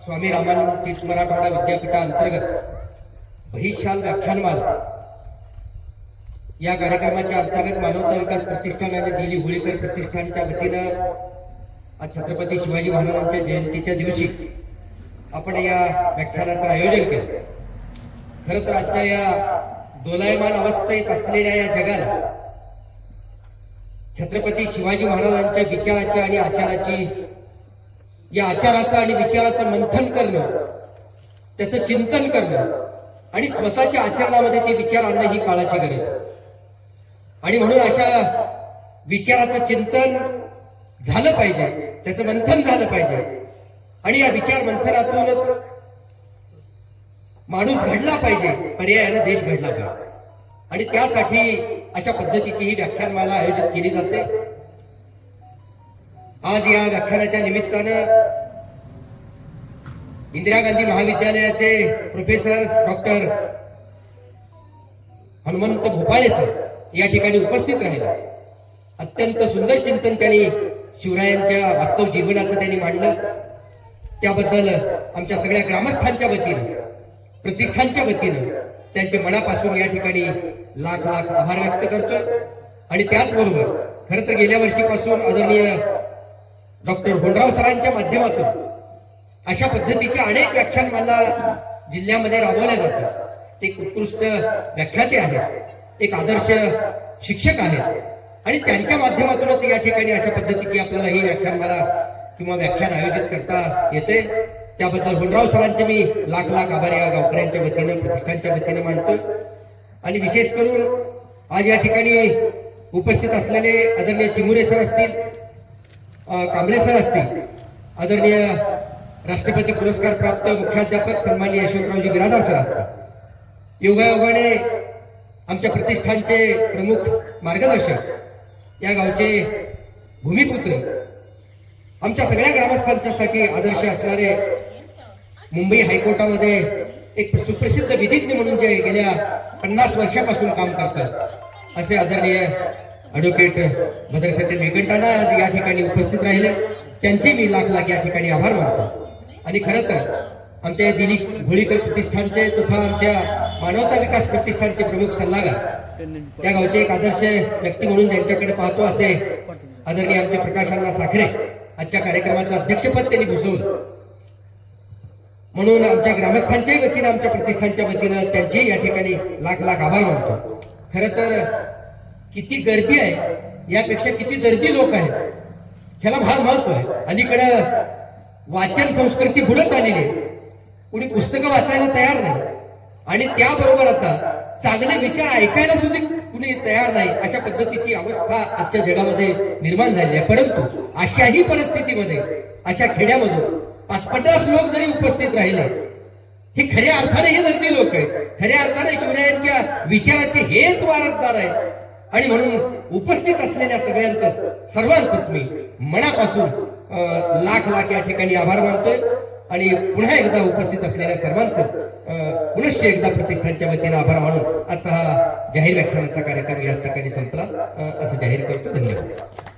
स्वामी रामानंद तीर्थ मराठवाडा विद्यापीठा अंतर्गत बहिशाल व्याख्यानमाला या कार्यक्रमाच्या अंतर्गत मानवता विकास प्रतिष्ठान आणि दिली होळीकर प्रतिष्ठानच्या वतीनं आज छत्रपती शिवाजी महाराजांच्या जयंतीच्या दिवशी आपण या व्याख्यानाचं आयोजन केलं। खरं तर आजच्या या दोलायमान अवस्थेत असलेल्या या जगाला छत्रपती शिवाजी महाराजांच्या विचाराची आणि आचाराची या आचाराचं आणि विचाराचं मंथन करणं, त्याचं चिंतन करणं आणि स्वतःच्या आचरणामध्ये ते विचार आणणं ही काळाची गरज आहे। आणि म्हणून अशा विचाराचं चिंतन झालं पाहिजे, त्याचं मंथन झालं पाहिजे आणि या विचार मंथनातूनच माणूस घडला पाहिजे, पर्यायाने देश घडला पाहिजे। आणि त्यासाठी अशा पद्धतीची ही व्याख्यानमाला आयोजित केली जाते। आज या व्याख्यानाच्या निमित्तानं इंदिरा गांधी महाविद्यालयाचे प्रोफेसर डॉक्टर हनुमंत भोपाळे सर या ठिकाणी उपस्थित राहिले। अत्यंत सुंदर चिंतन त्यांनी शिवरायांच्या वास्तव जीवनाचं त्यांनी मांडलं। त्याबद्दल आमच्या सगळ्या ग्रामस्थांच्या वतीनं, प्रतिष्ठानच्या वतीनं त्यांचे मनापासून या ठिकाणी लाख लाख आभार व्यक्त करतोय। आणि त्याचबरोबर खरं तर गेल्या वर्षीपासून आदरणीय डॉक्टर होंडराव सरांच्या माध्यमातून अशा पद्धतीच्या अनेक व्याख्यानमाला जिल्ह्यामध्ये राबवल्या जातात। ते एक उत्कृष्ट व्याख्याते आहेत, एक आदर्श शिक्षक आहेत आणि त्यांच्या माध्यमातूनच या ठिकाणी अशा पद्धतीची आपल्याला ही व्याख्यानमाला किंवा व्याख्यान आयोजित करता येते। त्याबद्दल होंडराव सरांचे मी लाख लाख आभार या गावकऱ्यांच्या वतीनं, प्रतिष्ठानच्या वतीनं मानतोय। आणि विशेष करून आज या ठिकाणी उपस्थित असलेले आदरणीय चिमुरे सर असतील, कांबळे सर असतील, आदरणीय राष्ट्रपती पुरस्कार प्राप्त मुख्याध्यापक सन्माननीय यशवंतरावजी बिरादार सर असतात। योगायोगाने आमच्या प्रतिष्ठानचे प्रमुख मार्गदर्शक, या गावचे भूमिपुत्र, आमच्या सगळ्या ग्रामस्थांच्यासाठी आदर्श असणारे, मुंबई हायकोर्टामध्ये एक सुप्रसिद्ध विधिज्ञ म्हणून जे गेल्या 50 वर्षापासून काम करतात असे आदरणीय ॲडव्होकेट भद्रशेट्टी निळकंठाना आज या ठिकाणी उपस्थित राहिले। त्यांचे मी लाख लाख या ठिकाणी आभार मानतो। आणि खरं तर आमच्या दिली होळीकर प्रतिष्ठानचे तथा आमच्या मानवता विकास प्रतिष्ठानचे प्रमुख सल्लागार, या गावचे एक आदर्श व्यक्ती म्हणून ज्यांच्याकडे पाहतो असे आदरणीय आमचे प्रकाश साखरे आजच्या कार्यक्रमाचं अध्यक्षपद त्यांनी भूषवलं। म्हणून आमच्या ग्रामस्थांच्या वतीनं, आमच्या प्रतिष्ठानच्या वतीनं त्यांचे या ठिकाणी लाख लाख आभार मानतो। खरं तर किती गर्दी आहे यापेक्षा किती दर्दी लोक आहेत ह्याला फार महत्व आहे। अलीकडं वाचन संस्कृती बुडत आलेली आहे, कुणी पुस्तकं वाचायला तयार नाही आणि त्याबरोबर आता चांगले विचार ऐकायला सुद्धा कुणी तयार नाही। अशा पद्धतीची अवस्था आजच्या जगामध्ये निर्माण झाली आहे। परंतु अशाही परिस्थितीमध्ये, अशा खेड्यामधून 50-50 लोक जरी उपस्थित राहिले, हे खऱ्या अर्थाने हे दर्दी लोक आहेत, खऱ्या अर्थाने शिवरायांच्या विचाराचे हेच वारसदार आहेत। आणि म्हणून उपस्थित असलेल्या सर्वांचंच मी मनापासून लाख लाख या ठिकाणी आभार मानतोय। आणि पुन्हा एकदा उपस्थित असलेल्या सर्वांचंच पुनश्च एकदा प्रतिष्ठानच्या वतीनं आभार मानून आजचा हा जाहीर व्याख्यानाचा कार्यक्रम याच ठिकाणी संपला असं जाहीर करतो। धन्यवाद।